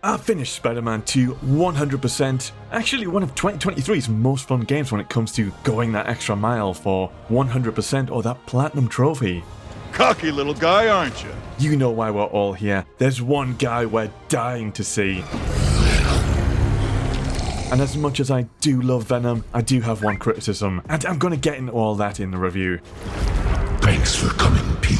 I finished Spider-Man 2 100%. Actually, one of 2023's most fun games when it comes to going that extra mile for 100% or that platinum trophy. Cocky little guy, aren't you? You know why we're all here. There's one guy we're dying to see. And as much as I do love Venom, I do have one criticism, and I'm gonna get into all that in the review. Thanks for coming, Pete.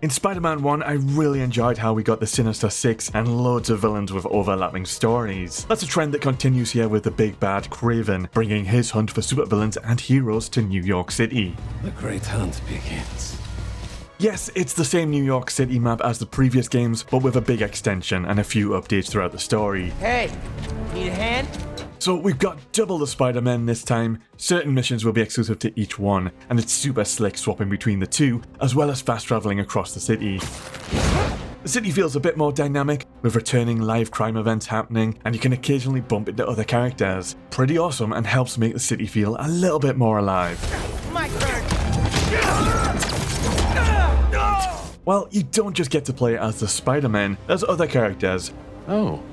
In Spider-Man 1, I really enjoyed how we got the Sinister Six and loads of villains with overlapping stories. That's a trend that continues here with the big bad Kraven, bringing his hunt for supervillains and heroes to New York City. The great hunt begins. Yes, it's the same New York City map as the previous games, but with a big extension and a few updates throughout the story. Hey, need a hand? So we've got double the Spider-Men this time, certain missions will be exclusive to each one, and it's super slick swapping between the two, as well as fast travelling across the city. The city feels a bit more dynamic, with returning live crime events happening, and you can occasionally bump into other characters. Pretty awesome and helps make the city feel a little bit more alive. My turn! Well, you don't just get to play as the Spider-Man, there's other characters. Oh.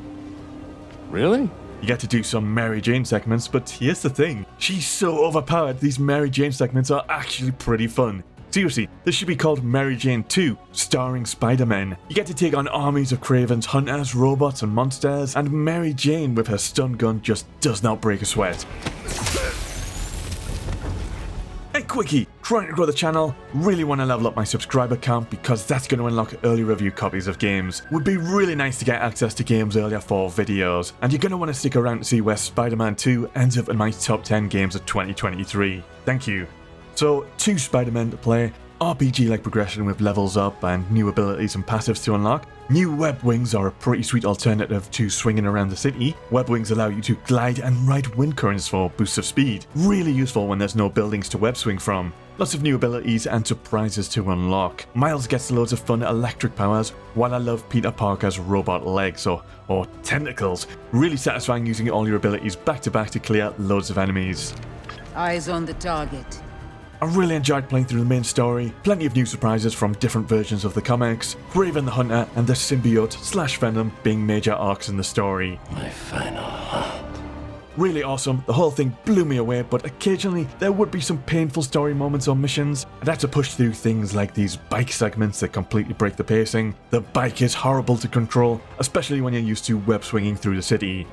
Really? You get to do some Mary Jane segments, but here's the thing. She's so overpowered, these Mary Jane segments are actually pretty fun. Seriously, this should be called Mary Jane 2, starring Spider-Man. You get to take on armies of Kraven's hunters, robots and monsters, and Mary Jane with her stun gun just does not break a sweat. Hey quickie, trying to grow the channel, really want to level up my subscriber count because that's going to unlock early review copies of games. Would be really nice to get access to games earlier for videos, and you're going to want to stick around to see where Spider-Man 2 ends up in my top 10 games of 2023. Thank you. So, 2 Spider-Man to play, RPG-like progression with levels up and new abilities and passives to unlock. New web wings are a pretty sweet alternative to swinging around the city. Web wings allow you to glide and ride wind currents for boosts of speed. Really useful when there's no buildings to web swing from. Lots of new abilities and surprises to unlock. Miles gets loads of fun electric powers, while I love Peter Parker's robot legs or tentacles. Really satisfying using all your abilities back to back to clear loads of enemies. Eyes on the target. I really enjoyed playing through the main story, plenty of new surprises from different versions of the comics, Kraven the Hunter and the Symbiote / Venom being major arcs in the story. My final hunt. Really awesome, the whole thing blew me away, but occasionally there would be some painful story moments or missions. I'd have to push through things like these bike segments that completely break the pacing. The bike is horrible to control, especially when you're used to web swinging through the city.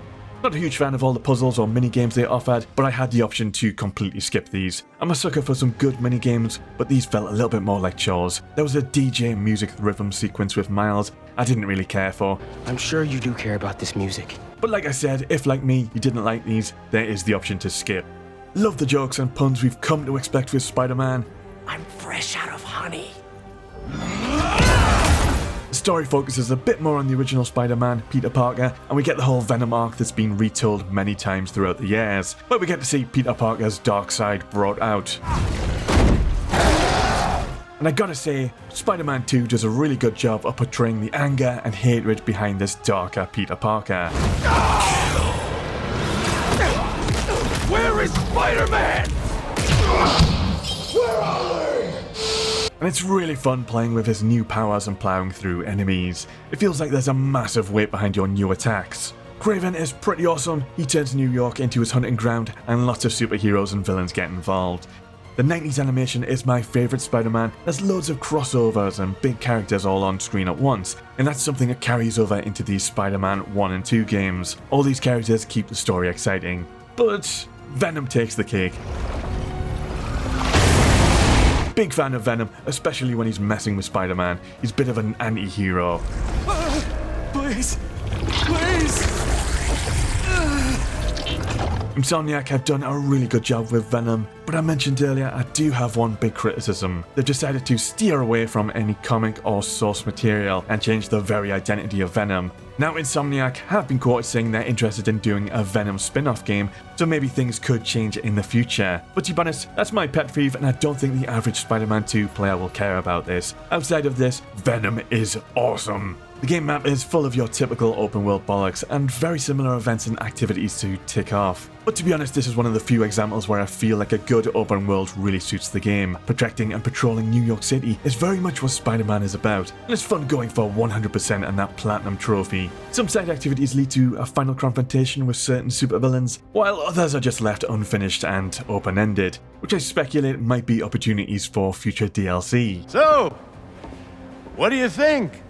Not a huge fan of all the puzzles or mini-games they offered, but I had the option to completely skip these. I'm a sucker for some good mini-games, but these felt a little bit more like chores. There was a DJ music rhythm sequence with Miles I didn't really care for. I'm sure you do care about this music. But like I said, if like me, you didn't like these, there is the option to skip. Love the jokes and puns we've come to expect with Spider-Man. I'm fresh out of honey. The story focuses a bit more on the original Spider-Man, Peter Parker, and we get the whole Venom arc that's been retold many times throughout the years, where we get to see Peter Parker's dark side brought out. And I gotta say, Spider-Man 2 does a really good job of portraying the anger and hatred behind this darker Peter Parker. Where is Spider-Man? Where are they? And it's really fun playing with his new powers and plowing through enemies. It feels like there's a massive weight behind your new attacks. Kraven is pretty awesome, he turns New York into his hunting ground, and lots of superheroes and villains get involved. The 90s animation is my favourite Spider-Man, there's loads of crossovers and big characters all on screen at once, and that's something that carries over into these Spider-Man 1 and 2 games. All these characters keep the story exciting, but Venom takes the cake. Big fan of Venom, especially when he's messing with Spider-Man. He's a bit of an anti-hero. Please! Insomniac have done a really good job with Venom, but I mentioned earlier I do have one big criticism. They've decided to steer away from any comic or source material and change the very identity of Venom. Now Insomniac have been quoted saying they're interested in doing a Venom spin-off game, so maybe things could change in the future. But to be honest, that's my pet peeve and I don't think the average Spider-Man 2 player will care about this. Outside of this, Venom is awesome. The game map is full of your typical open world bollocks and very similar events and activities to tick off. But to be honest, this is one of the few examples where I feel like a good open world really suits the game. Protecting and patrolling New York City is very much what Spider-Man is about, and it's fun going for 100% and that platinum trophy. Some side activities lead to a final confrontation with certain supervillains, while others are just left unfinished and open-ended, which I speculate might be opportunities for future DLC. So, what do you think?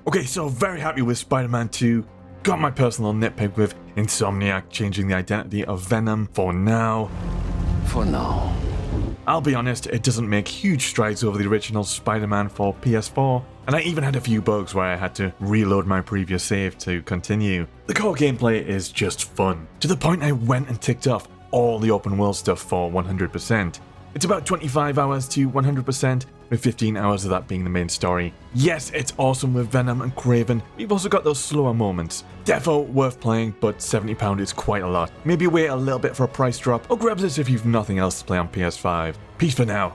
Okay, so very happy with Spider-Man 2. Got my personal nitpick with Insomniac changing the identity of Venom for now. For now. I'll be honest, it doesn't make huge strides over the original Spider-Man for PS4, and I even had a few bugs where I had to reload my previous save to continue. The core gameplay is just fun, to the point I went and ticked off all the open world stuff for 100%. It's about 25 hours to 100%, with 15 hours of that being the main story. Yes, it's awesome with Venom and Kraven, but you've also got those slower moments. Defo worth playing, but £70 is quite a lot. Maybe wait a little bit for a price drop, or grab this if you've nothing else to play on PS5. Peace for now.